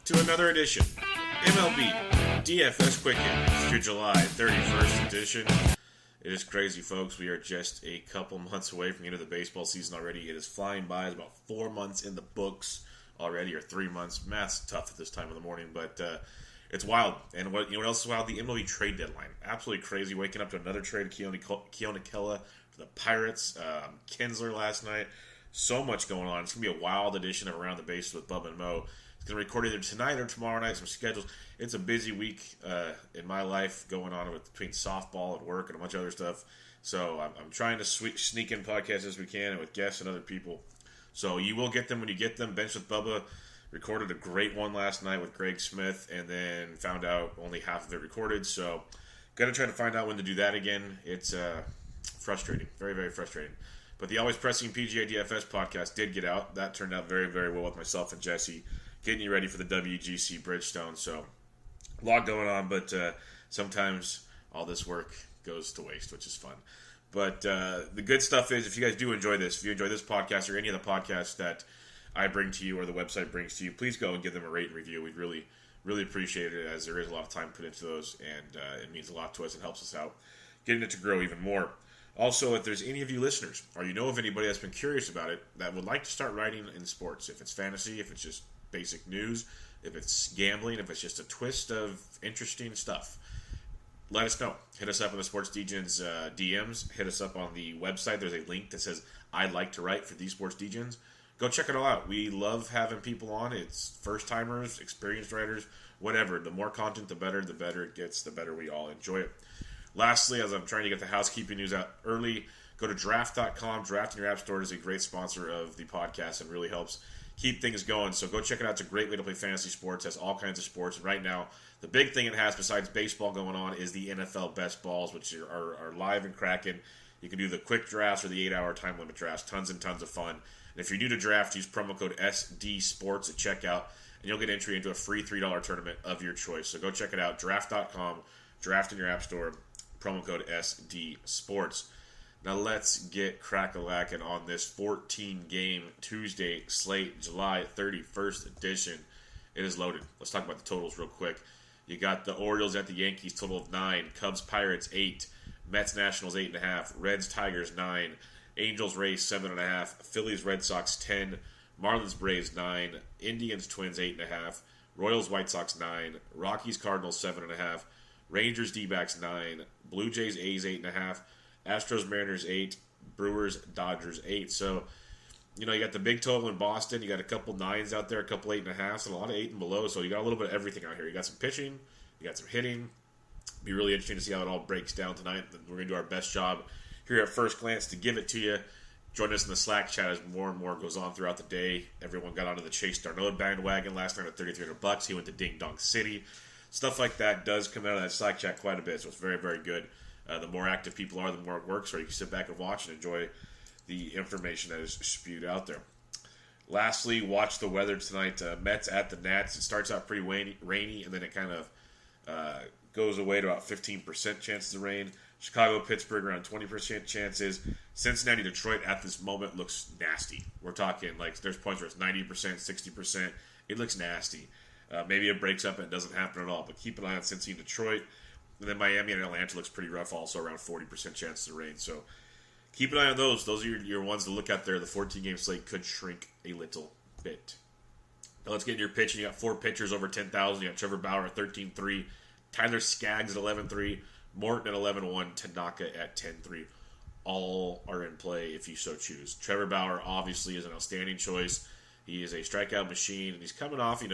to another edition, MLB DFS Quick Hits, your July 31st edition. It is crazy, folks. We are just a couple months away from the end of the baseball season already. It is flying by. It's about 4 months in the books already, or 3 months. Math's tough at this time of the morning, but it's wild. And what else is wild? The MLB trade deadline. Absolutely crazy. Waking up to another trade of Keone Kela for the Pirates. Kinsler last night. So much going on. It's going to be a wild edition of Around the Bases with Bubba and Mo. It's going to record either tonight or tomorrow night, some schedules. It's a busy week in my life going on between softball and work and a bunch of other stuff. So I'm trying to sneak in podcasts as we can and with guests and other people. So you will get them when you get them. Bench with Bubba recorded a great one last night with Greg Smith and then found out only half of it recorded. So got to try to find out when to do that again. It's frustrating. Very, very frustrating. But the Always Pressing PGA DFS podcast did get out. That turned out very, very well with myself and Jesse, getting you ready for the WGC Bridgestone. So a lot going on, but sometimes all this work goes to waste, which is fun. But the good stuff is, if you guys do enjoy this, if you enjoy this podcast or any of the podcasts that I bring to you or the website brings to you, please go and give them a rate and review. We'd really, really appreciate it, as there is a lot of time put into those, and it means a lot to us and helps us out, getting it to grow even more. Also, if there's any of you listeners, or you know of anybody that's been curious about it, that would like to start writing in sports, if it's fantasy, if it's just basic news, if it's gambling, if it's just a twist of interesting stuff, let us know. Hit us up in the Sports Degens DMs. Hit us up on the website. There's a link that says, I'd like to write for these Sports Degens. Go check it all out. We love having people on. It's first-timers, experienced writers, whatever. The more content, the better it gets, the better we all enjoy it. Lastly, as I'm trying to get the housekeeping news out early, go to draft.com. Draft in your app store is a great sponsor of the podcast and really helps keep things going. So go check it out. It's a great way to play fantasy sports. It has all kinds of sports. And right now, the big thing it has, besides baseball going on, is the NFL best balls, which are live and cracking. You can do the quick drafts or the 8-hour time limit drafts. Tons and tons of fun. And if you're new to draft, use promo code SDSports at checkout, and you'll get entry into a free $3 tournament of your choice. So go check it out. Draft.com. Draft in your app store. Promo code SDSports. Now let's get crack-a-lackin' on this 14-game Tuesday slate, July 31st edition. It is loaded. Let's talk about the totals real quick. You got the Orioles at the Yankees, total of 9. Cubs, Pirates, 8. Mets, Nationals, 8.5. Reds, Tigers, 9. Angels, Rays, 7.5. Phillies, Red Sox, 10. Marlins, Braves, 9. Indians, Twins, 8.5. Royals, White Sox, 9. Rockies, Cardinals, 7.5. Rangers, D-backs, 9. Blue Jays, A's, 8.5. Astros, Mariners, 8. Brewers, Dodgers, 8. So, you got the big total in Boston. You got a couple 9s out there, a couple 8.5s, and a lot of 8 and below. So you got a little bit of everything out here. You got some pitching. You got some hitting. Be really interesting to see how it all breaks down tonight. We're going to do our best job here at First Glance to give it to you. Join us in the Slack chat as more and more goes on throughout the day. Everyone got onto the Chase Darnold bandwagon last night at $3,300. He went to Ding Dong City. Stuff like that does come out of that Slack chat quite a bit, so it's very, very good. The more active people are, the more it works, or you can sit back and watch and enjoy the information that is spewed out there. Lastly, watch the weather tonight. Mets at the Nats. It starts out pretty rainy, and then it kind of goes away to about 15% chances of rain. Chicago, Pittsburgh, around 20% chances. Cincinnati, Detroit, at this moment, looks nasty. We're talking, there's points where it's 90%, 60%. It looks nasty. Maybe it breaks up and it doesn't happen at all, but keep an eye on Cincy and Detroit. And then Miami and Atlanta looks pretty rough, also around 40% chances of rain. So keep an eye on those. Those are your ones to look at there. The 14-game slate could shrink a little bit. Now let's get into your pitching. You got 4 pitchers over 10,000. You got Trevor Bauer at 13.3, Tyler Skaggs at 11.3, Morton at 11.1, Tanaka at 10.3. All are in play if you so choose. Trevor Bauer obviously is an outstanding choice. He is a strikeout machine, and he's coming off,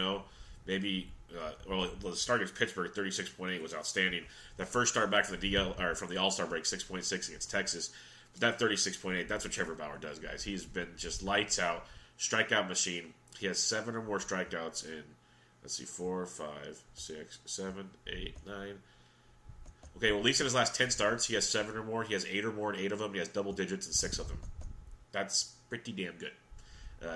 maybe the start against Pittsburgh, 36.8 was outstanding. That first start back from the All-Star break, 6.6 against Texas. But that 36.8, that's what Trevor Bauer does, guys. He's been just lights out, strikeout machine. He has 7 or more strikeouts in, 4, 5, 6, 7, 8, 9. Okay, well, at least in his last 10 starts, he has 7 or more. He has 8 or more in 8 of them. He has double digits in 6 of them. That's pretty damn good.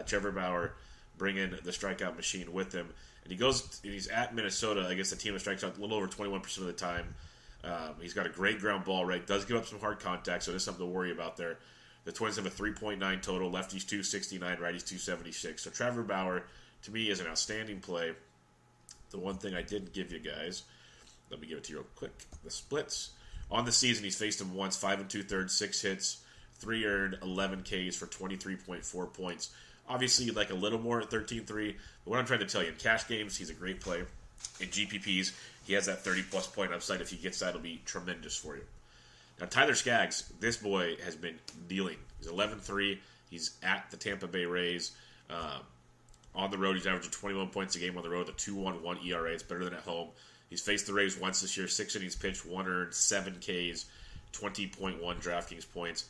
Trevor Bauer bringing the strikeout machine with him. And he's at Minnesota against a team that strikes out a little over 21% of the time. He's got a great ground ball rate. Does give up some hard contact, so there's something to worry about there. The Twins have a 3.9 total. Lefties 269, righties 276. So Trevor Bauer, to me, is an outstanding play. the one thing I didn't give you guys, let me give it to you real quick. The splits. On the season, he's faced him once, 5 2/3, 6 hits, 3 earned, 11 Ks for 23.4 points. Obviously, you'd like a little more at 13-3, but what I'm trying to tell you, in cash games, he's a great play. In GPPs, he has that 30-plus point upside. If he gets that, it'll be tremendous for you. Now, Tyler Skaggs, this boy has been dealing. He's 11-3. He's at the Tampa Bay Rays. On the road, he's averaging 21 points a game on the road, a 2.11 ERA. It's better than at home. He's faced the Rays once this year, 6 innings pitched, 1 earned, 7 Ks, 20.1 DraftKings points.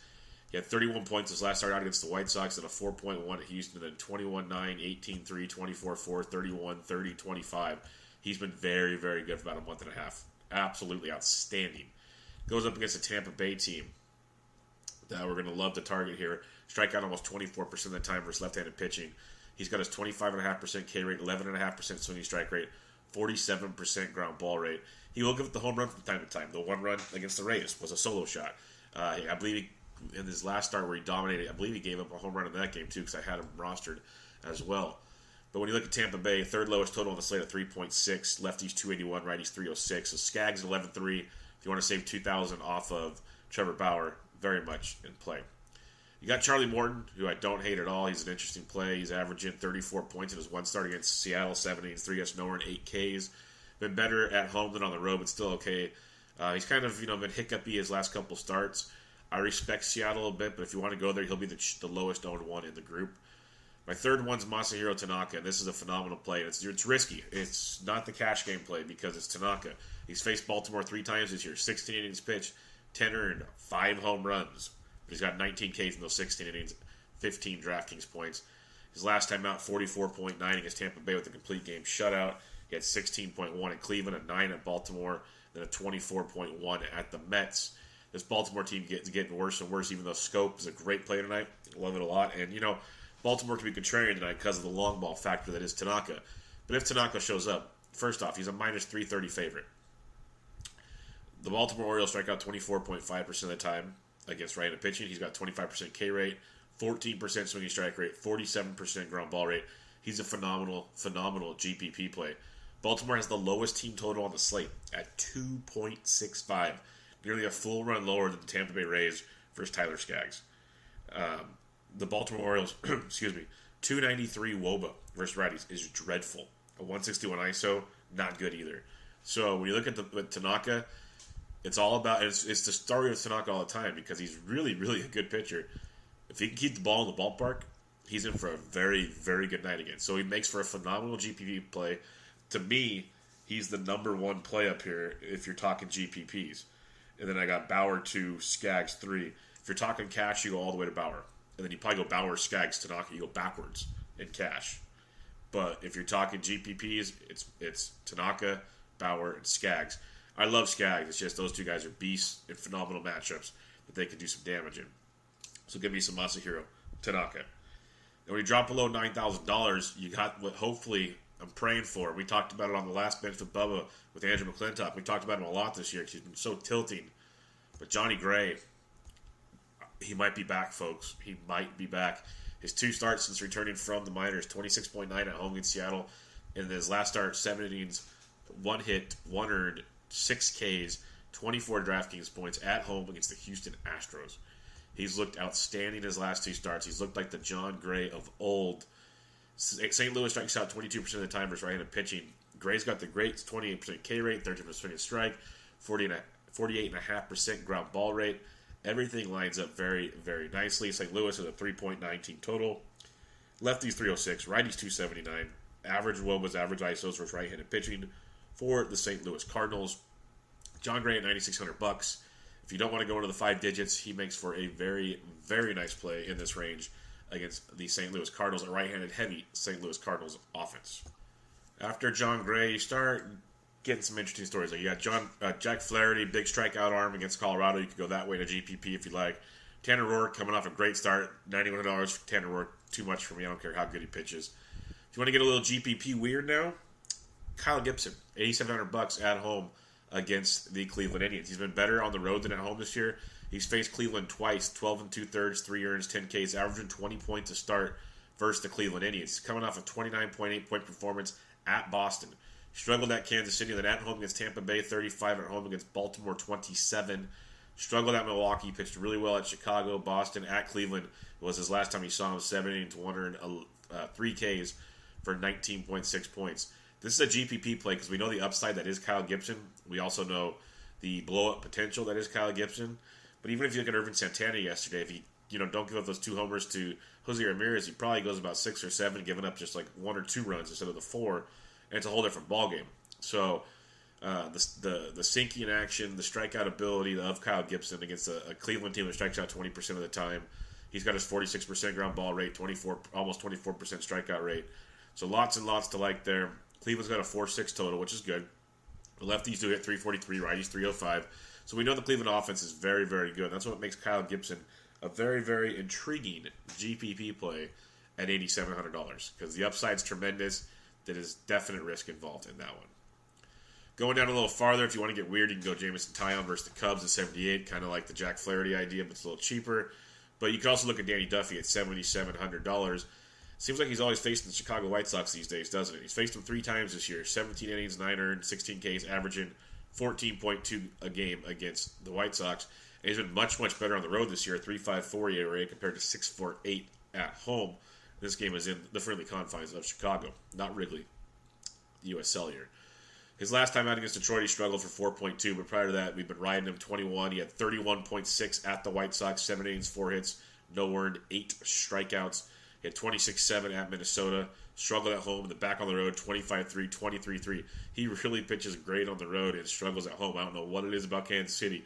He had 31 points his last start out against the White Sox, and a 4.1 at Houston, then 21-9, 18-3, 24-4, 31, 30, 25. He's been very, very good for about a month and a half. Absolutely outstanding. Goes up against the Tampa Bay team that we're going to love to target here. Strike out almost 24% of the time versus left-handed pitching. He's got his 25.5% K rate, 11.5% swinging strike rate, 47% ground ball rate. He will give it the home run from time to time. The one run against the Rays was a solo shot. I believe in his last start where he dominated, I believe he gave up a home run in that game too because I had him rostered as well. But when you look at Tampa Bay, third lowest total on the slate at 3.6, lefties 281, righties 306. So Skaggs 11-3. If you want to save $2,000 off of Trevor Bauer, very much in play. You got Charlie Morton, who I don't hate at all. He's an interesting play. He's averaging 34 points in his one start against Seattle, 7 innings, 3 hits, no earned, 8 Ks. Been better at home than on the road, but still okay. He's kind of been hiccupy his last couple starts. I respect Seattle a bit, but if you want to go there, he'll be the lowest owned one in the group. My third one's Masahiro Tanaka, and this is a phenomenal play. It's risky. It's not the cash game play because it's Tanaka. He's faced Baltimore 3 times this year, 16 innings pitched, 10 earned, 5 home runs. But he's got 19 Ks in those 16 innings, 15 DraftKings points. His last time out, 44.9 against Tampa Bay with a complete game shutout. He had 16.1 at Cleveland, a 9 at Baltimore, then a 24.1 at the Mets. This Baltimore team getting worse and worse, even though Scope is a great play tonight. Love it a lot. And, Baltimore can be contrarian tonight because of the long ball factor that is Tanaka. But if Tanaka shows up, first off, he's a minus 330 favorite. The Baltimore Orioles strike out 24.5% of the time against right-handed pitching. He's got 25% K rate, 14% swinging strike rate, 47% ground ball rate. He's a phenomenal GPP play. Baltimore has the lowest team total on the slate at 2.65, nearly a full run lower than the Tampa Bay Rays versus Tyler Skaggs. The Baltimore Orioles, 293 WOBA versus righties is dreadful. A 161 ISO, not good either. So when you look at Tanaka, it's all about it's the story of Tanaka all the time because he's really, really a good pitcher. If he can keep the ball in the ballpark, he's in for a very, very good night again. So he makes for a phenomenal GPP play. To me, he's the number one play up here if you're talking GPPs. And then I got Bauer 2, Skaggs 3. If you're talking cash, you go all the way to Bauer. And then you probably go Bauer, Skaggs, Tanaka. You go backwards in cash. But if you're talking GPPs, it's Tanaka, Bauer, and Skaggs. I love Skaggs. It's just those two guys are beasts in phenomenal matchups that they can do some damage in. So give me some Masahiro Tanaka. And when you drop below $9,000, you got what hopefully I'm praying for. We talked about it on the last bench with Bubba, with Andrew McClintock. We talked about him a lot this year because he's been so tilting. But Johnny Gray, he might be back, folks. He might be back. His 2 starts since returning from the minors, 26.9 at home in Seattle. In his last start, 7 innings, 1 hit, 1 earned, 6 Ks, 24 DraftKings points at home against the Houston Astros. He's looked outstanding his last 2 starts. He's looked like the John Gray of old. St. Louis strikes out 22% of the time versus right-handed pitching. Gray's got the great 28% K rate, 13% swing and strike, 48.5% ground ball rate. Everything lines up very, very nicely. St. Louis is a 3.19 total. Lefties 306, righties 279. Average WOBA's average ISOs versus right-handed pitching for the St. Louis Cardinals. John Gray at $9,600. If you don't want to go into the 5 digits, he makes for a very, very nice play in this range against the St. Louis Cardinals, a right-handed heavy St. Louis Cardinals offense. After John Gray, you start getting some interesting stories. Like you got Jack Flaherty, big strikeout arm against Colorado. You could go that way to GPP if you like. Tanner Roark coming off a great start, $91 for Tanner Roark. Too much for me. I don't care how good he pitches. If you want to get a little GPP weird now, Kyle Gibson, $8,700 at home against the Cleveland Indians. He's been better on the road than at home this year. He's faced Cleveland twice, 12 2/3, 3 earns, 10 Ks, averaging 20 points to start versus the Cleveland Indians. He's coming off a 29.8 point performance at Boston. Struggled at Kansas City, then at home against Tampa Bay, 35 at home against Baltimore, 27. Struggled at Milwaukee, pitched really well at Chicago, Boston, at Cleveland. It was his last time he saw him, 70 to 103 Ks for 19.6 points. This is a GPP play because we know the upside that is Kyle Gibson. We also know the blow-up potential that is Kyle Gibson. But even if you look at Irvin Santana yesterday, if he don't give up those 2 homers to Jose Ramirez, he probably goes about 6 or 7, giving up just like 1 or 2 runs instead of the 4, and it's a whole different ballgame. So the sinking action, the strikeout ability of Kyle Gibson against a Cleveland team that strikes out 20% of the time. He's got his 46% ground ball rate, almost 24% strikeout rate. So lots and lots to like there. Cleveland's got a 4.6 total, which is good. The lefties do hit 343, righties 305. So we know the Cleveland offense is very, very good. That's what makes Kyle Gibson a very, very intriguing GPP play at $8,700 because the upside's tremendous. There is definite risk involved in that one. Going down a little farther, if you want to get weird, you can go Jameson Taillon versus the Cubs at 78, kind of like the Jack Flaherty idea, but it's a little cheaper. But you can also look at Danny Duffy at $7,700. Seems like he's always facing the Chicago White Sox these days, doesn't it? He's faced them 3 times this year. 17 innings, 9 earned, 16 Ks, averaging 14.2 a game against the White Sox. And he's been much, much better on the road this year, 3.54 ERA compared to 6.48 at home. This game is in the friendly confines of Chicago, not Wrigley, U.S. Cellular. His last time out against Detroit, he struggled for 4.2, but prior to that, we've been riding him 21. He had 31.6 at the White Sox, 7 innings, 4 hits, no earned, 8 strikeouts. He had 26-7 at Minnesota, struggled at home, and back on the road, 25-3, 23-3. He really pitches great on the road and struggles at home. I don't know what it is about Kansas City,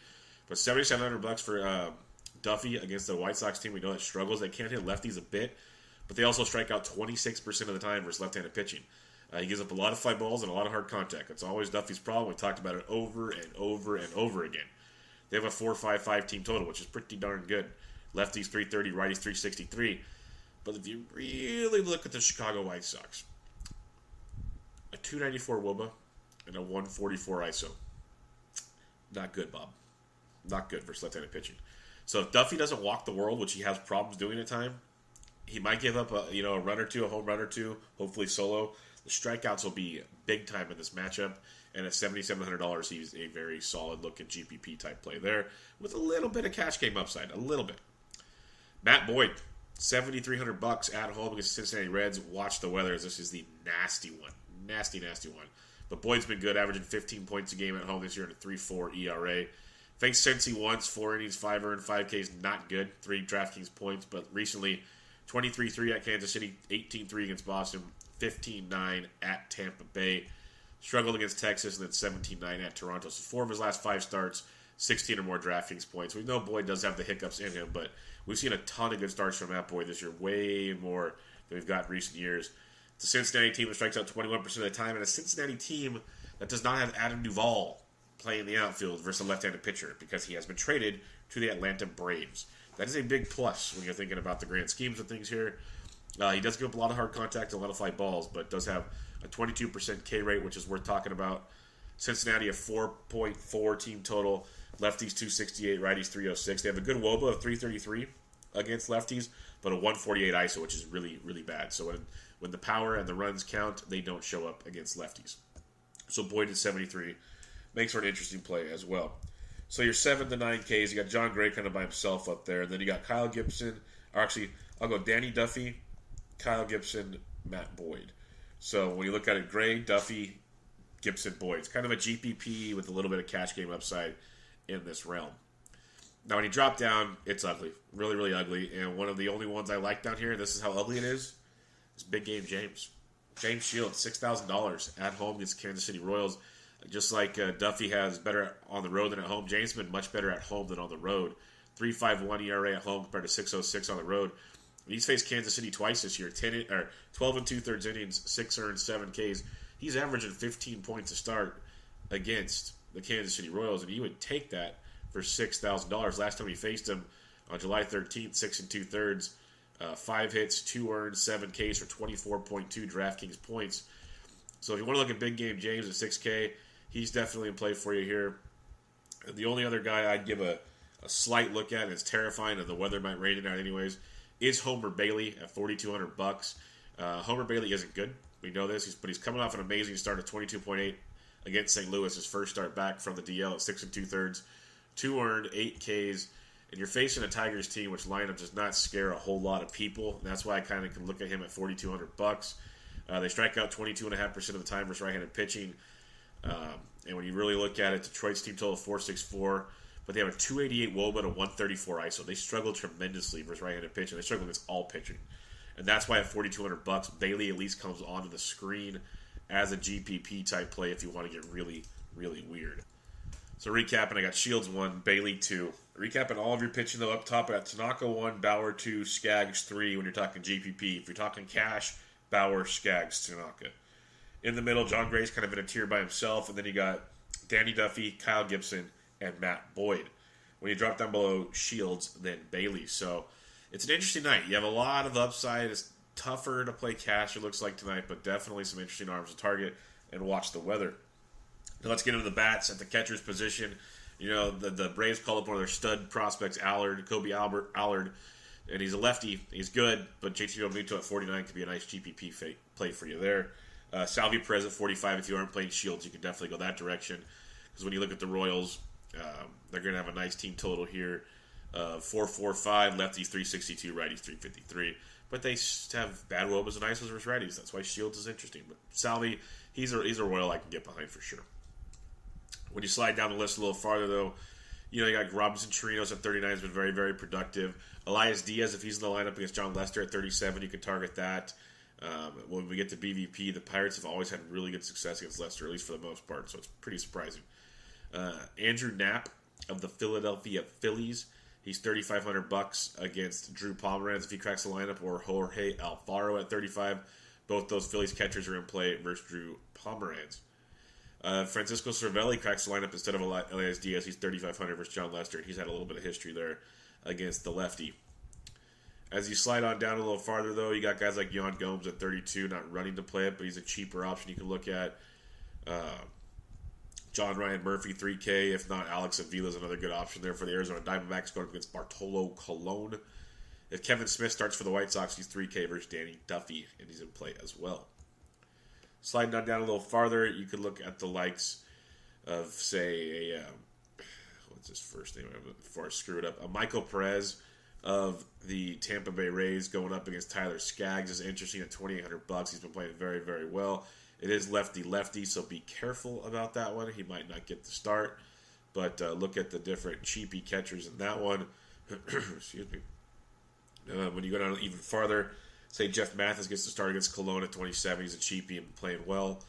but $7,700 for Duffy against the White Sox team. We know it struggles. They can't hit lefties a bit, but they also strike out 26% of the time versus left-handed pitching. He gives up a lot of fly balls and a lot of hard contact. It's always Duffy's problem. We talked about it over and over and over again. They have a 4.55 team total, which is pretty darn good. Lefties 330, righties 363. But if you really look at the Chicago White Sox, a 294 WOBA and a 144 ISO. Not good, Bob. Not good versus left-handed pitching. So if Duffy doesn't walk the world, which he has problems doing at times, he might give up a run or two, a home run or two, hopefully solo. The strikeouts will be big time in this matchup, and at $7,700, he's a very solid-looking GPP type play there with a little bit of cash game upside, a little bit. Matt Boyd, $7,300 at home against the Cincinnati Reds. Watch the weather, as this is the nasty one, nasty one. But Boyd's been good, averaging 15 points a game at home this year in a 3.4 ERA. Faced Cincy once, 4 innings, 5 earned, 5 Ks, not good. 3 DraftKings points, but recently 23-3 at Kansas City, 18-3 against Boston, 15-9 at Tampa Bay. Struggled against Texas, and then 17-9 at Toronto. So 4 of his last 5 starts, 16 or more DraftKings points. We know Boyd does have the hiccups in him, but we've seen a ton of good starts from Matt Boyd this year, way more than we've got in recent years. It's a Cincinnati team that strikes out 21% of the time, and a Cincinnati team that does not have Adam Duvall playing the outfield versus a left-handed pitcher because he has been traded to the Atlanta Braves. That is a big plus when you're thinking about the grand schemes of things here. He does give up a lot of hard contact and a lot of fly balls, but does have a 22% K rate, which is worth talking about. Cincinnati, a 4.4 team total. Lefties 268, righties 306. They have a good WOBA of 333 against lefties, but a 148 ISO, which is really, really bad. So when the power and the runs count, they don't show up against lefties. So Boyd at 73 makes for an interesting play as well. So your 7 to 9 Ks, you got John Gray kind of by himself up there, and then you got Kyle Gibson, or actually, I'll go Danny Duffy, Kyle Gibson, Matt Boyd. So when you look at it, Gray, Duffy, Gibson, Boyd. It's kind of a GPP with a little bit of cash game upside in this realm. Now when you drop down, it's ugly. Really, really ugly. And one of the only ones I like down here, this is how ugly it is Big Game James. James Shields, $6,000 at home against Kansas City Royals. Just like Duffy has better on the road than at home, James has been much better at home than on the road. 3.51 ERA at home compared to 6.06 on the road. And he's faced Kansas City twice this year, 12 and 2/3 innings, 6 earned, 7 Ks. He's averaging 15 points a start against the Kansas City Royals, and you would take that for $6,000. Last time he faced him on July 13th, 6 and 2/3, 5 hits, 2 earned, 7 Ks for 24.2 DraftKings points. So if you want to look at Big Game James at 6K, he's definitely in play for you here. The only other guy I'd give a slight look at, and it's terrifying, and the weather might rain it out anyways, is Homer Bailey at $4,200. Homer Bailey isn't good. We know this, but he's coming off an amazing start of 22.8 against St. Louis, his first start back from the DL at 6 2/3, 2 earned, 8 Ks, and you're facing a Tigers team which lineup does not scare a whole lot of people, and that's why I kind of can look at him at $4,200. They strike out 22.5% of the time versus right-handed pitching, and when you really look at it, Detroit's team total 464, but they have a 288 WOBA and a 134 ISO. They struggle tremendously versus right-handed pitching. They struggle against all pitching, and that's why at $4,200, Bailey at least comes onto the screen as a GPP type play if you want to get really, really weird. So recapping, I got Shields 1, Bailey 2. Recapping all of your pitching though, up top I got Tanaka 1, Bauer 2, Skaggs 3 when you're talking GPP. If you're talking cash, Bauer, Skaggs, Tanaka. In the middle, John Gray's kind of in a tier by himself, and then you got Danny Duffy, Kyle Gibson, and Matt Boyd. When you drop down below Shields, then Bailey. So it's an interesting night. You have a lot of upside. It's tougher to play cash, it looks like tonight, but definitely some interesting arms to target and watch the weather. Now let's get into the bats at the catcher's position. You know, the Braves called up one of their stud prospects, Kobe Allard, and he's a lefty. He's good, but JT Realmuto at 49 could be a nice GPP play for you there. Salvi Perez at 45. If you aren't playing Shields, you can definitely go that direction. Because when you look at the Royals, they're going to have a nice team total here. 445, lefties 362, righties 353. But they have bad WOBAs and ISOs versus righties. That's why Shields is interesting. But Salvi, he's a Royal I can get behind for sure. When you slide down the list a little farther, though, you know, you got Robinson Chirinos at 39 has been very, very productive. Elias Diaz, if he's in the lineup against John Lester at 37, you can target that. When we get to BVP, the Pirates have always had really good success against Lester, at least for the most part, so it's pretty surprising. Andrew Knapp of the Philadelphia Phillies, he's $3,500 against Drew Pomeranz if he cracks the lineup, or Jorge Alfaro at 35. Both those Phillies catchers are in play versus Drew Pomeranz. Francisco Cervelli cracks the lineup instead of Elias Diaz. He's $3,500 versus John Lester, and he's had a little bit of history there against the lefty. As you slide on down a little farther, though, you got guys like Yon Gomes at 32, not running to play it, but he's a cheaper option you can look at. John Ryan Murphy, 3K. If not, Alex Avila is another good option there for the Arizona Diamondbacks going up against Bartolo Colon. If Kevin Smith starts for the White Sox, he's 3K versus Danny Duffy, and he's in play as well. Sliding on down a little farther, you could look at the likes of, say, what's his first name before I screw it up? Michael Perez of the Tampa Bay Rays going up against Tyler Skaggs is interesting at $2,800. He's been playing very, very well. It is lefty-lefty, so be careful about that one. He might not get the start, but look at the different cheapy catchers in that one. Excuse me. When you go down even farther, say Jeff Mathis gets the start against Cologne at 27. He's a cheapie and playing well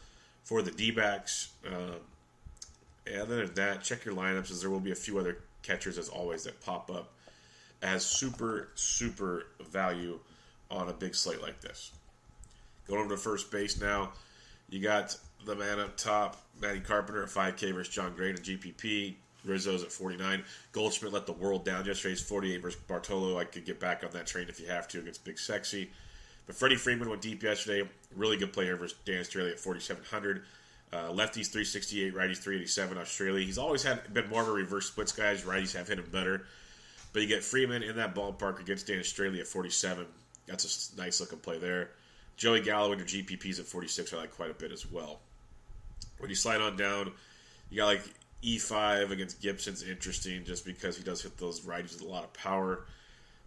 for the D-backs. Other than that, check your lineups, as there will be a few other catchers, as always, that pop up as super, super value on a big slate like this. Going over to first base now, you got the man up top, Matty Carpenter at 5K versus John Gray and GPP. Rizzo's at 49. Goldschmidt let the world down yesterday. He's 48 versus Bartolo. I could get back on that train if you have to against Big Sexy. But Freddie Freeman went deep yesterday. Really good player versus Dan Australia at 4,700. Lefties 368, righties 387. Australia. He's always been more of a reverse splits guy. His righties have hit him better. But you get Freeman in that ballpark against Dan Australia at 47. That's a nice looking play there. Joey Gallo and your GPPs at 46 I like quite a bit as well. When you slide on down, you got like E5 against Gibson's interesting just because he does hit those righties with a lot of power.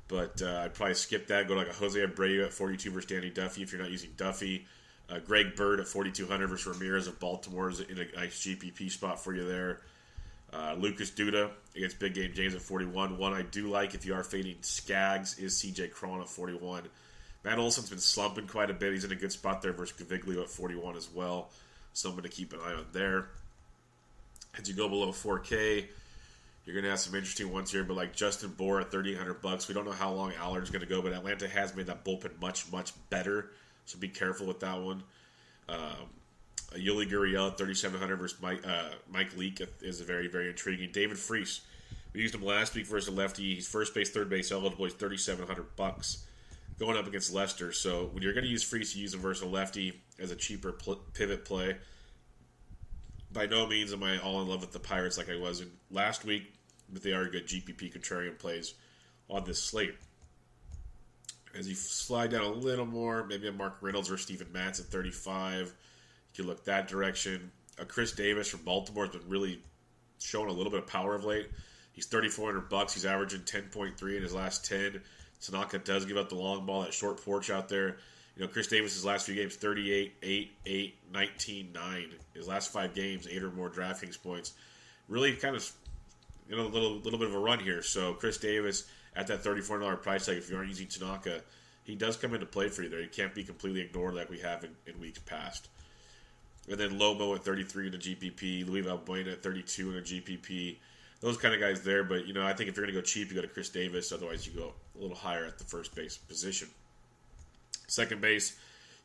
But I'd probably skip that. Go to like a Jose Abreu at 42 versus Danny Duffy if you're not using Duffy. Greg Bird at 4,200 versus Ramirez of Baltimore is in a nice GPP spot for you there. Lucas Duda against Big Game James at 41. One I do like if you are fading Skaggs is CJ Cron at 41. Matt Olson's been slumping quite a bit. He's in a good spot there versus Caviglio at 41 as well. Someone to keep an eye on there. As you go below 4K, you're going to have some interesting ones here, but like Justin Bour at $3,800. We don't know how long Allard's going to go, but Atlanta has made that bullpen much, much better, so be careful with that one. Yuli Gurriel at $3,700 versus Mike Leake is a very, very intriguing. David Freese, we used him last week versus a lefty. He's first base, third base eligible. He's $3,700 going up against Lester. So when you're going to use Freese, you use him versus a lefty as a cheaper pivot play. By no means am I all in love with the Pirates like I was in last week, but they are good GPP contrarian plays on this slate. As you slide down a little more, maybe a Mark Reynolds or Steven Matz at 35. You can look that direction. Chris Davis from Baltimore has been really showing a little bit of power of late. He's $3,400. He's averaging 10.3 in his last 10. Tanaka does give up the long ball, that short porch out there. Chris Davis' last few games, 38, 8, 8, 19, 9. His last 5 games, 8 or more DraftKings points. Really kind of, a little bit of a run here. So Chris Davis at that $34 price tag, if you aren't using Tanaka, he does come into play for you there. He can't be completely ignored like we have in weeks past. And then Lobo at 33 in the GPP, Luis Valbuena at 32 in the GPP. Those kind of guys there, but I think if you're going to go cheap, you go to Chris Davis. Otherwise, you go a little higher at the first base position. Second base,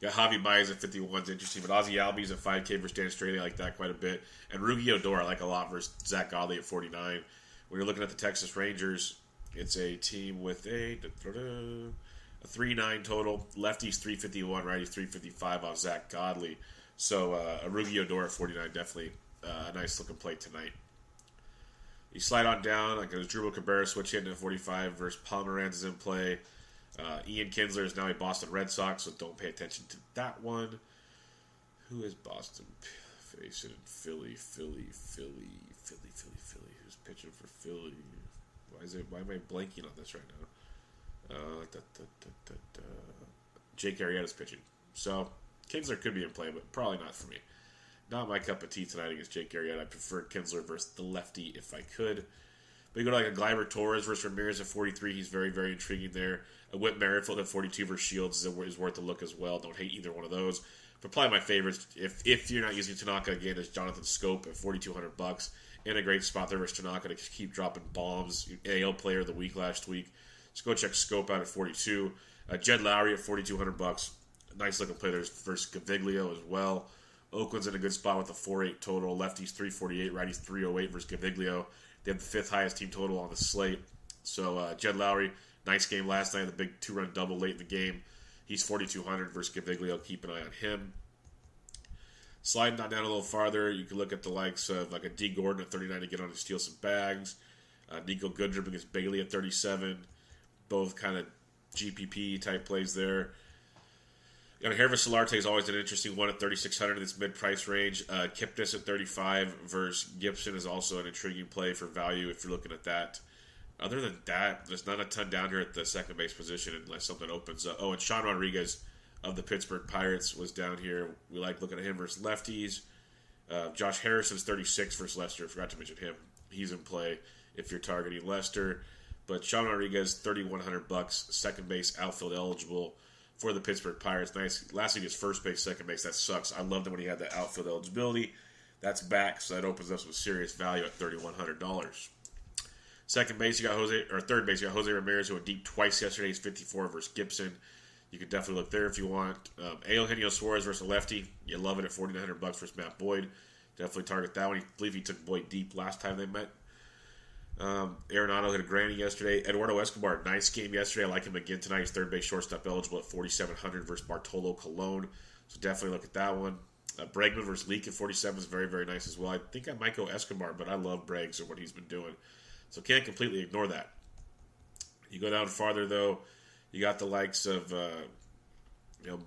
you got Javi Baez at 51 is interesting, but Ozzie Albies at 5K versus Dan Straley, I like that quite a bit. And Rugi Odor, I like a lot versus Zach Godley at 49. When you're looking at the Texas Rangers, it's a team with a 3.9 total. Lefties 351, righties 355 off Zach Godley. So a Rugi Odor at 49, definitely a nice looking play tonight. You slide on down, like there's Drupal Cabrera switch hitting at 45 versus Pomeranz is in play. Ian Kinsler is now a Boston Red Sox, so don't pay attention to that one. Who is Boston facing? Philly. Who's pitching for Philly? Why am I blanking on this right now? Jake Arrieta's pitching. So Kinsler could be in play, but probably not for me. Not my cup of tea tonight against Jake Arrieta. I prefer Kinsler versus the lefty if I could. But you go to like a Gleyber Torres versus Ramirez at 43. He's very, very intriguing there. A Whit Merrifield at 42 versus Shields is worth a look as well. Don't hate either one of those. But probably my favorites, if you're not using Tanaka again, is Jonathan Scope at $4,200. In a great spot there versus Tanaka to keep dropping bombs. AL player of the week last week. So go check Scope out at 42. Jed Lowry at $4,200. Nice looking play there versus Gaviglio as well. Oakland's in a good spot with a 4.8 total. Lefties 348, righties 308 versus Gaviglio. They have the 5th highest team total on the slate. So Jed Lowry, nice game last night. The big 2-run double late in the game. He's 4,200 versus Gaviglio. Keep an eye on him. Sliding on down a little farther, you can look at the likes of like a D. Gordon at 39 to get on to steal some bags. Nico Goodrum against Bailey at 37. Both kind of GPP type plays there. Hervis Solarte is always an interesting one at 3,600 in this mid-price range. Kipnis at 35 versus Gibson is also an intriguing play for value if you're looking at that. Other than that, there's not a ton down here at the second base position unless something opens up. Oh, and Sean Rodriguez of the Pittsburgh Pirates was down here. We like looking at him versus lefties. Josh Harrison's 36 versus Lester. Forgot to mention him. He's in play if you're targeting Lester. But Sean Rodriguez, $3,100, second base, outfield eligible for the Pittsburgh Pirates. Nice. Last week, his first base, second base. That sucks. I loved him when he had that outfield eligibility. That's back, so that opens up some serious value at $3,100. Second base, third base, you got Jose Ramirez, who went deep twice yesterday. He's 54 versus Gibson. You can definitely look there if you want. Eugenio Suarez versus lefty. You love it at $4,900 versus Matt Boyd. Definitely target that one. I believe he took Boyd deep last time they met. Arenado hit a granny yesterday. Eduardo Escobar, nice game yesterday. I like him again tonight. He's third base shortstop eligible at 4,700 versus Bartolo Colon. So definitely look at that one. Bregman versus Leak at 47 is very, very nice as well. I think I might go Escobar, but I love Breggs and what he's been doing. So can't completely ignore that. You go down farther, though, you got the likes of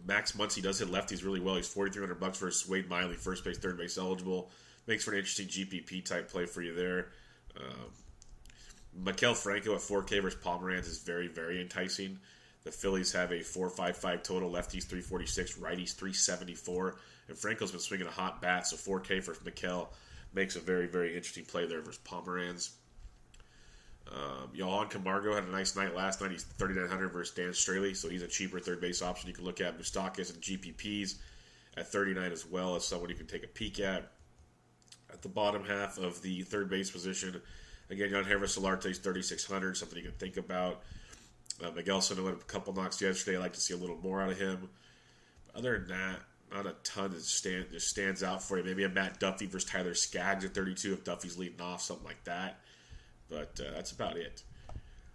Max Muncy does hit lefties really well. He's $4,300 versus Wade Miley, first base, third base eligible. Makes for an interesting GPP type play for you there. Maikel Franco at 4K versus Pomeranz is very, very enticing. The Phillies have a 4.55 total. Lefties 346, righties 374. And Franco's been swinging a hot bat, so 4K for Maikel makes a very, very interesting play there versus Pomeranz. Yohan Camargo had a nice night last night. He's 3,900 versus Dan Straley, so he's a cheaper third base option. You can look at Moustakas and GPPs at 39 as well as someone you can take a peek at. At the bottom half of the third base position, again, Hervis Solarte is 3,600, something you can think about. Miguel Sano had a couple knocks yesterday. I like to see a little more out of him. Other than that, not a ton that just stands out for you. Maybe a Matt Duffy versus Tyler Skaggs at 32 if Duffy's leading off, something like that. But that's about it.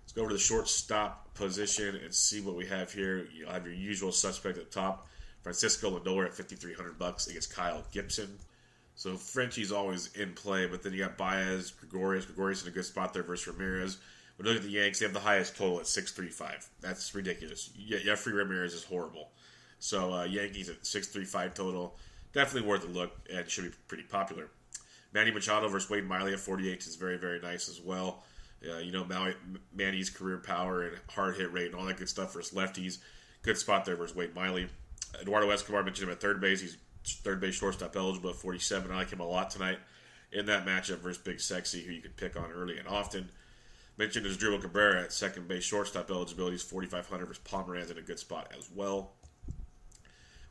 Let's go over to the shortstop position and see what we have here. You'll have your usual suspect at the top. Francisco Lindor at $5,300 against Kyle Gibson. So Frenchie's always in play, but then you got Baez, Gregorius in a good spot there versus Ramirez. But look at the Yanks; they have the highest total at 635. That's ridiculous. Jeffrey Ramirez is horrible. So Yankees at 635 total, definitely worth a look and should be pretty popular. Manny Machado versus Wade Miley at 48 is very, very nice as well. Manny's career power and hard hit rate and all that good stuff versus lefties. Good spot there versus Wade Miley. Eduardo Escobar, mentioned him at third base. He's third base shortstop eligible at 47. I like him a lot tonight in that matchup versus Big Sexy, who you can pick on early and often. Mentioned is Dribble Cabrera at second base shortstop eligibility. He's 4,500 versus Pomeranz in a good spot as well.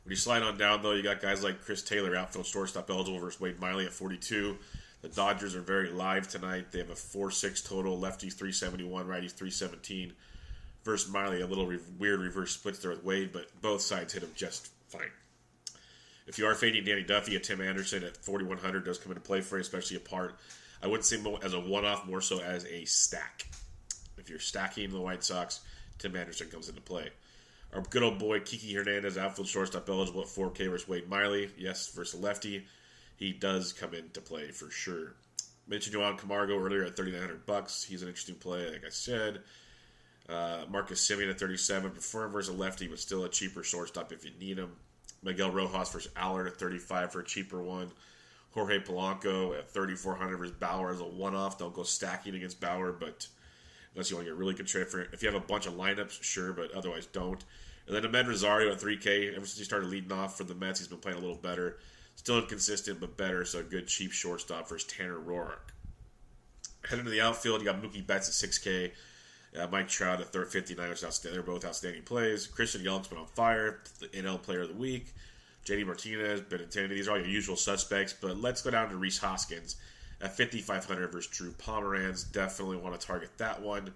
When you slide on down, though, you got guys like Chris Taylor, outfield shortstop eligible versus Wade Miley at 42. The Dodgers are very live tonight. They have a 4-6 total. Lefties 371, righties 317. Versus Miley, a little weird reverse splits there with Wade, but both sides hit him just fine. If you are fading Danny Duffy, Tim Anderson at 4,100 does come into play for you, especially a part. I wouldn't say as a one-off, more so as a stack. If you're stacking the White Sox, Tim Anderson comes into play. Our good old boy Kiki Hernandez, outfield shortstop eligible at 4K versus Wade Miley. Yes, versus lefty. He does come into play for sure. Mentioned Yohan Camargo earlier at $3,900. He's an interesting play, like I said. Marcus Semien at 37. Prefer him versus a lefty, but still a cheaper shortstop if you need him. Miguel Rojas versus Allard at 35 for a cheaper one. Jorge Polanco at 3,400 versus Bauer as a one-off. Don't go stacking against Bauer, but unless you want to get really good trade for it. If you have a bunch of lineups, sure, but otherwise don't. And then Ahmed Rosario at 3K. Ever since he started leading off for the Mets, he's been playing a little better. Still inconsistent, but better, so a good cheap shortstop versus Tanner Roark. Heading to the outfield, you got Mookie Betts at 6K. Mike Trout at 59, which they're both outstanding plays. Christian Yelik's been on fire, the NL Player of the Week. JD Martinez, Benintendi. These are all your usual suspects, but let's go down to Rhys Hoskins at 5,500 versus Drew Pomeranz. Definitely want to target that one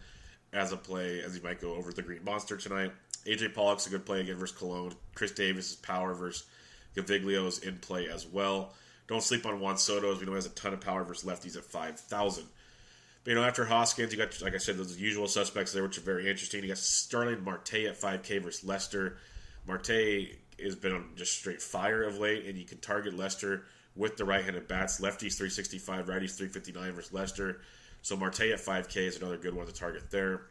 as a play, as he might go over the Green Monster tonight. AJ Pollock's a good play again versus Cologne. Chris Davis' power versus Gaviglio's in play as well. Don't sleep on Juan Soto, as we know he has a ton of power versus lefties at 5,000. But, after Hoskins, you got, like I said, those usual suspects there, which are very interesting. You got Starling Marte at 5K versus Lester. Marte has been on just straight fire of late, and you can target Lester with the right-handed bats. Lefties 365, righties 359 versus Lester. So Marte at 5K is another good one to target there.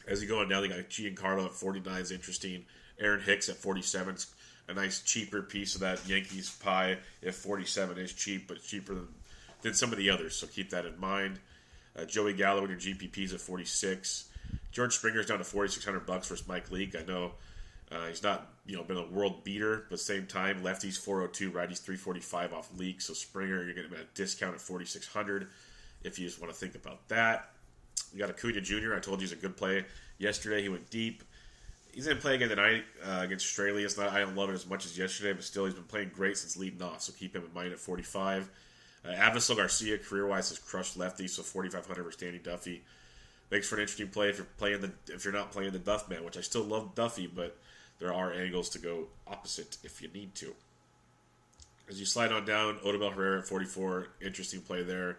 As you go on down, you got Giancarlo at 49 is interesting. Aaron Hicks at 47 is a nice cheaper piece of that Yankees pie. If 47 is cheap, but cheaper than some of the others, so keep that in mind. Joey Gallo in your GPPs at 46. George Springer's down to $4,600 versus Mike Leake. I know he's not been a world beater, but at the same time, lefties 402, righties 345 off Leake. So Springer, you're getting him at a discount at 4,600 if you just want to think about that. You got Acuna Jr. I told you he's a good play. Yesterday he went deep. He's going to play again tonight against Australia. I don't love it as much as yesterday, but still he's been playing great since leading off. So keep him in mind at 45. Avisel Garcia, career-wise, has crushed lefties, so 4,500 versus Danny Duffy. Makes for an interesting play if you're not playing the Duff Man, which I still love Duffy, but there are angles to go opposite if you need to. As you slide on down, Odubel Herrera at 44, interesting play there.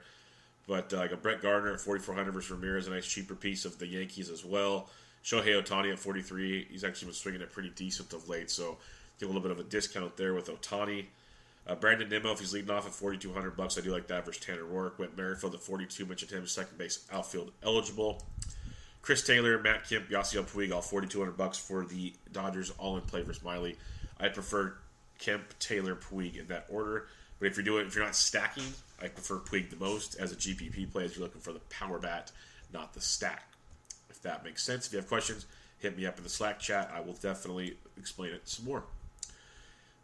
But like a Brett Gardner at 4,400 versus Ramirez, a nice cheaper piece of the Yankees as well. Shohei Ohtani at 43, he's actually been swinging it pretty decent of late, so get a little bit of a discount there with Ohtani. Brandon Nimmo, if he's leading off at $4,200, I do like that versus Tanner Roark. Whit Merrifield at 42, mentioned him, second base outfield eligible. Chris Taylor, Matt Kemp, Yasiel Puig, all $4,200 for the Dodgers, all in play versus Miley. I prefer Kemp, Taylor, Puig in that order. But if you're not stacking, I prefer Puig the most as a GPP play, as you're looking for the power bat, not the stack. If that makes sense. If you have questions, hit me up in the Slack chat. I will definitely explain it some more.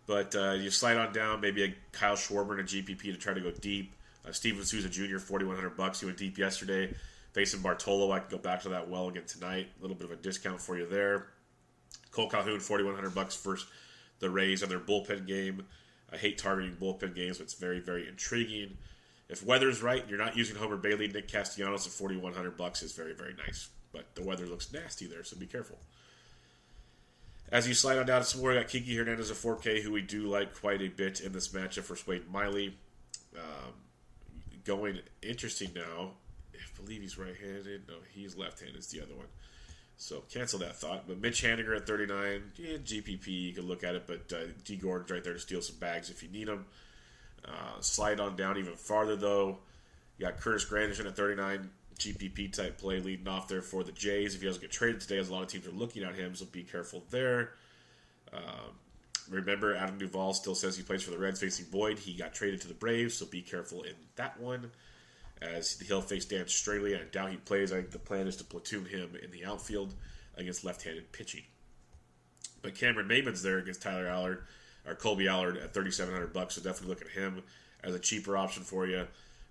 But you slide on down, maybe a Kyle Schwarber in a GPP to try to go deep. Steven Souza Jr., $4,100. He went deep yesterday. Facing Bartolo, I can go back to that well again tonight. A little bit of a discount for you there. Cole Calhoun, $4,100 for the Rays on their bullpen game. I hate targeting bullpen games, but it's very, very intriguing. If weather's right, you're not using Homer Bailey. Nick Castellanos at $4,100 is very, very nice. But the weather looks nasty there, so be careful. As you slide on down some more, I got Kiki Hernandez at 4K, who we do like quite a bit in this matchup for Wade Miley. Going interesting now. I believe he's right-handed. No, he's left-handed is the other one. So cancel that thought. But Mitch Haniger at 39. Yeah, GPP, you can look at it, but D. Gordon's right there to steal some bags if you need them. Slide on down even farther, though. You got Curtis Granderson at 39. GPP type play leading off there for the Jays. If he doesn't get traded today, as a lot of teams are looking at him, so be careful there. Remember, Adam Duvall still says he plays for the Reds facing Boyd. He got traded to the Braves, so be careful in that one. As he'll face Dan Straley, I doubt he plays. I think the plan is to platoon him in the outfield against left-handed pitching. But Cameron Maybin's there against Tyler Allard, or Colby Allard at $3,700, so definitely look at him as a cheaper option for you.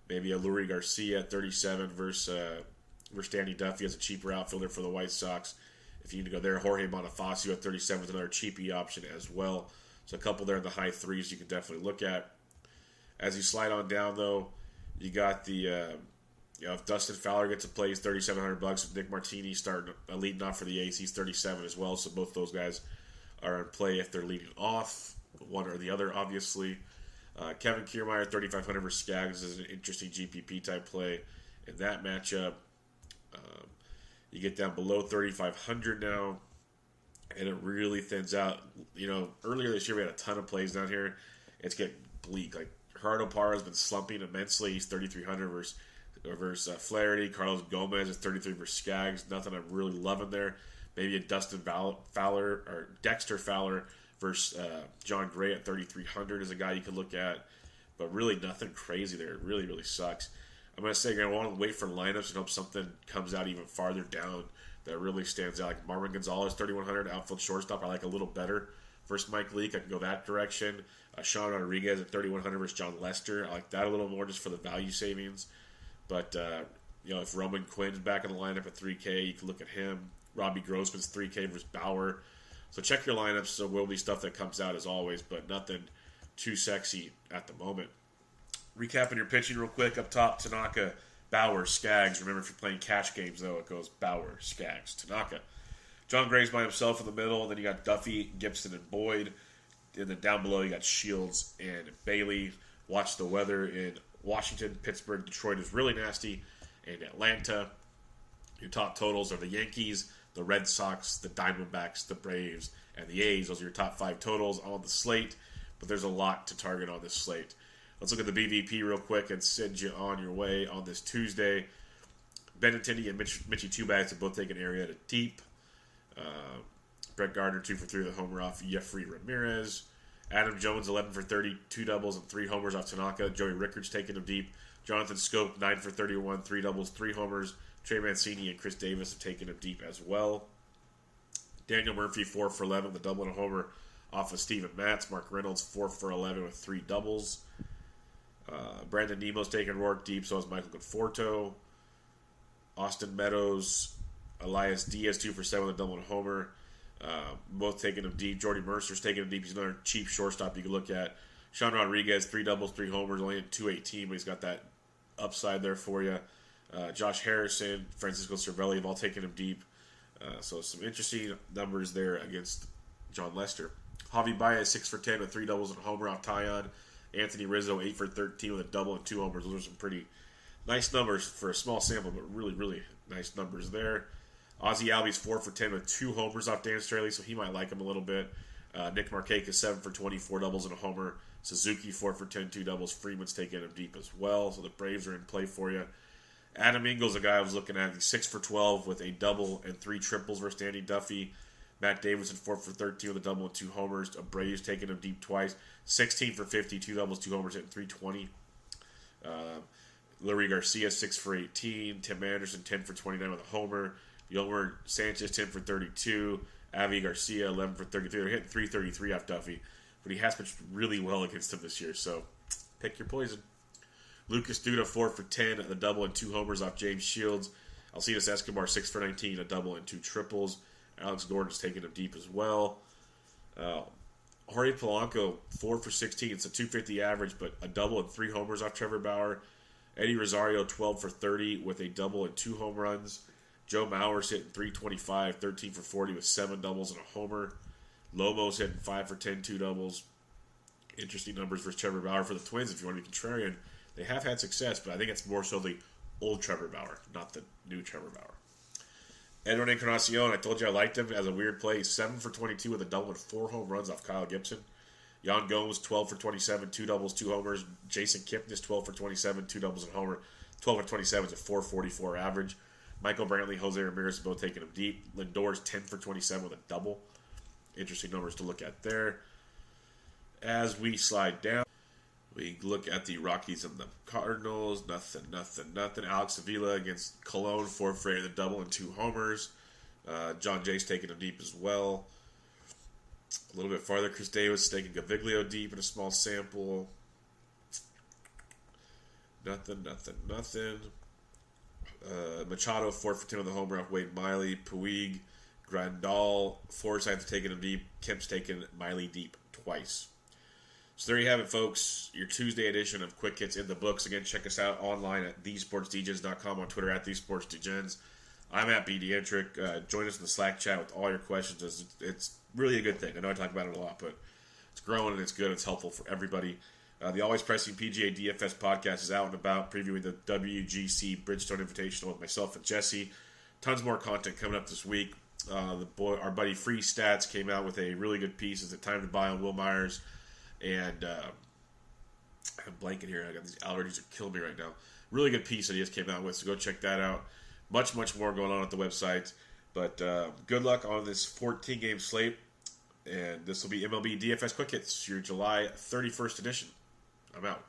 Maybe a Lurie Garcia at $37 versus Danny Duffy as a cheaper outfielder for the White Sox. If you need to go there, Jorge Bonifacio at $37 is another cheapy option as well. So a couple there in the high threes you can definitely look at. As you slide on down, though, you got the if Dustin Fowler gets a play, he's $3,700. With Nick Martini starting leading off for the A's, he's $37 as well. So both those guys are in play if they're leading off, one or the other, obviously. Kevin Kiermaier, $3,500 versus Skaggs is an interesting GPP type play in that matchup. You get down below 3,500 now, and it really thins out. Earlier this year we had a ton of plays down here. It's getting bleak. Like Gerardo Parra has been slumping immensely. He's 3,300 versus Flaherty. Carlos Gomez is 33 versus Skaggs. Nothing I'm really loving there. Maybe a Dexter Fowler versus John Gray at 3,300 is a guy you could look at, but really nothing crazy there. It really, really sucks. I'm going to say I want to wait for lineups and hope something comes out even farther down that really stands out. Like Marvin Gonzalez, 3,100, outfield shortstop, I like a little better versus Mike Leake. I can go that direction. Sean Rodriguez at 3,100 versus John Lester. I like that a little more just for the value savings. But, if Roman Quinn's back in the lineup at 3K, you can look at him. Robbie Grossman's 3K versus Bauer. So check your lineups. There will be stuff that comes out as always, but nothing too sexy at the moment. Recapping your pitching real quick. Up top, Tanaka, Bauer, Skaggs. Remember, if you're playing cash games, though, it goes Bauer, Skaggs, Tanaka. John Gray's by himself in the middle. And then you got Duffy, Gibson, and Boyd. And then down below, you got Shields and Bailey. Watch the weather in Washington, Pittsburgh, Detroit is really nasty. And Atlanta. Your top totals are the Yankees, the Red Sox, the Diamondbacks, the Braves, and the A's. Those are your top 5 totals on the slate. But there's a lot to target on this slate. Let's look at the BVP real quick and send you on your way on this Tuesday. Benintendi and Mitchie Two Bags have both taken area to deep. Brett Gardner, 2 for 3 with a homer off Jeffrey Ramirez. Adam Jones, 11 for 30, 2 doubles and 3 homers off Tanaka. Joey Rickards taking him deep. Jonathan Scope, 9 for 31, 3 doubles, 3 homers. Trey Mancini and Chris Davis have taken him deep as well. Daniel Murphy, 4 for 11, the double and a homer off of Steven Matz. Mark Reynolds, 4 for 11 with 3 doubles. Brandon Nemo's taking Rourke deep, so is Michael Conforto. Austin Meadows, Elias Diaz, 2 for 7 with a double and a homer. Both taking him deep. Jordy Mercer's taking him deep. He's another cheap shortstop you can look at. Sean Rodriguez, 3 doubles, 3 homers, only at 218, but he's got that upside there for you. Josh Harrison, Francisco Cervelli have all taken him deep. So some interesting numbers there against John Lester. Javi Baez, 6 for 10 with 3 doubles and a homer off Tyon. Anthony Rizzo, 8 for 13 with a double and 2 homers. Those are some pretty nice numbers for a small sample, but really, really nice numbers there. Ozzie Albies, 4 for 10 with 2 homers off Dan Straley, so he might like him a little bit. Nick Markakis, 7 for 20, 4 doubles and a homer. Suzuki, 4 for 10, 2 doubles. Freeman's taking him deep as well, so the Braves are in play for you. Adam Engels, a guy I was looking at, he's 6 for 12 with a double and 3 triples versus Danny Duffy. Matt Davidson, 4 for 13 with a double and 2 homers. Braves taking him deep twice. 16 for 50, 2 doubles, 2 homers, hitting 320. Lurie Garcia, 6 for 18. Tim Anderson, 10 for 29 with a homer. Yolmer Sanchez, 10 for 32. Avi Garcia, 11 for 33. They're hitting 333 off Duffy, but he has pitched really well against him this year, so pick your poison. Lucas Duda, 4 for 10, a double and 2 homers off James Shields. Alcides Escobar, 6 for 19, a double and 2 triples. Alex Gordon's taking him deep as well. Jorge Polanco, 4 for 16. It's a 250 average, but a double and 3 homers off Trevor Bauer. Eddie Rosario, 12 for 30 with a double and 2 home runs. Joe Mauer's hitting 325, 13 for 40 with 7 doubles and a homer. Lobo's hitting 5 for 10, 2 doubles. Interesting numbers versus Trevor Bauer for the Twins if you want to be contrarian. They have had success, but I think it's more so the old Trevor Bauer, not the new Trevor Bauer. Edwin Encarnacion, I told you I liked him as a weird play. He's 7 for 22 with a double and 4 home runs off Kyle Gibson. Yan Gomes, 12 for 27, 2 doubles, 2 homers. Jason Kipnis, 12 for 27, 2 doubles and a homer. 12 for 27 is a 444 average. Michael Brantley, Jose Ramirez both taking him deep. Lindor's 10 for 27 with a double. Interesting numbers to look at there. As we slide down, we look at the Rockies and the Cardinals. Nothing. Alex Avila against Cologne, 4 for 8 in the double and 2 homers. John Jay's taking him deep as well. A little bit farther, Chris Davis taking Gaviglio deep in a small sample. Nothing. Machado, 4 for 10 on the homer off Wade Miley. Puig, Grandal, Forsythe taking him deep. Kemp's taking Miley deep twice. So there you have it, folks. Your Tuesday edition of Quick Hits in the books. Again, check us out online at thesportsdegens.com, on Twitter at thesportsdegens. I'm at BDentric. Join us in the Slack chat with all your questions. It's really a good thing. I know I talk about it a lot, but it's growing and it's good. It's helpful for everybody. The Always Pressing PGA DFS podcast is out and about, previewing the WGC Bridgestone Invitational with myself and Jesse. Tons more content coming up this week. Our buddy Free Stats came out with a really good piece. Is it time to buy on Will Myers? And I'm blanking here. I got these allergies are killing me right now. Really good piece that he just came out with, so go check that out. Much more going on at the website. But good luck on this 14-game slate. And this will be MLB DFS Quick Hits, your July 31st edition. I'm out.